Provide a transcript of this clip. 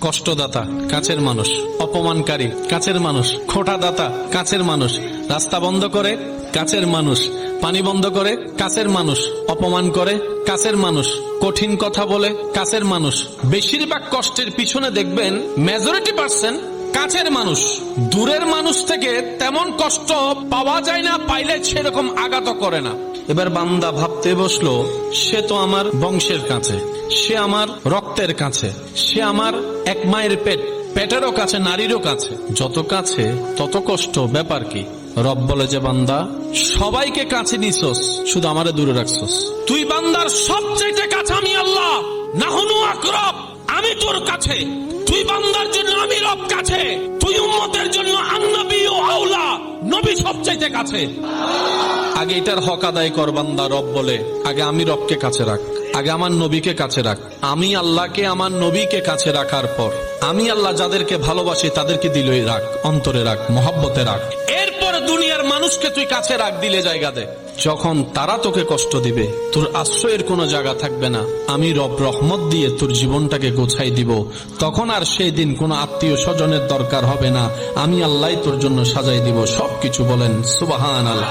কষ্টদাতা কাছের মানুষ, অপমানকারী কাছের মানুষ, খোঁটাদাতা কাছের মানুষ, রাস্তা বন্ধ করে কাছের মানুষ, পানি বন্ধ করে কাছের মানুষ, অপমান করে কাছের মানুষ, কঠিন কথা বলে কাছের মানুষ। বেশিরভাগ কষ্টের পিছনে দেখবেন মেজরিটি পার্সেন্ট কাছের মানুষ। দূরের মানুষ থেকে তেমন কষ্ট পাওয়া যায় না, পাইলে সেরকম আঘাত করে না। এবার বান্দা ভাবতে বসলো, সে তো আমার বংশের কাছে, সে আমার রক্তের কাছে, সে আমার এক মায়ের পেটেরও কাছে, নারীরও কাছে। যত কাছে তত কষ্ট, ব্যাপার কি? রব বলে যে বান্দা সবাইকে কাছে নিছস, শুধু আমারে দূরে রাখছস। তুই বান্দার সবচেয়ে কাছে আমি আল্লাহ, নাহনু আকরাব, আমি তোর কাছে। তুই বান্দার জন্য আমি রব কাছে, তুই উম্মতের জন্য আন-নবী ও আওলা, নবী সবচেয়ে কাছে। আগে এটার হক আদায় কর বান্দা। রব বলে আগে আমি রবকে কাছে রাখ, আগে আমার নবীকে কাছে রাখ। আমি আল্লাহকে, আমার নবীকে কাছে রাখার পর আমি আল্লাহ যাদেরকে ভালোবাসি তাদেরকে দিলে রাখ, অন্তরে রাখ, মহব্বতে রাখ। এরপর দুনিয়ার মানুষকে তুই কাছে রাখ, দিলে জায়গা দে। যখন তারা তোকে কষ্ট দিবে, তোর আশ্রয়ের কোনো জায়গা থাকবে না, আমি রব রহমত দিয়ে তোর জীবনটাকে গোছাই দিব। তখন আর সেই দিন কোনো আত্মীয় স্বজনের দরকার হবে না, আমি আল্লাহ তোর জন্য সাজাই দিব সবকিছু। বলেন সুবহানাল্লাহ।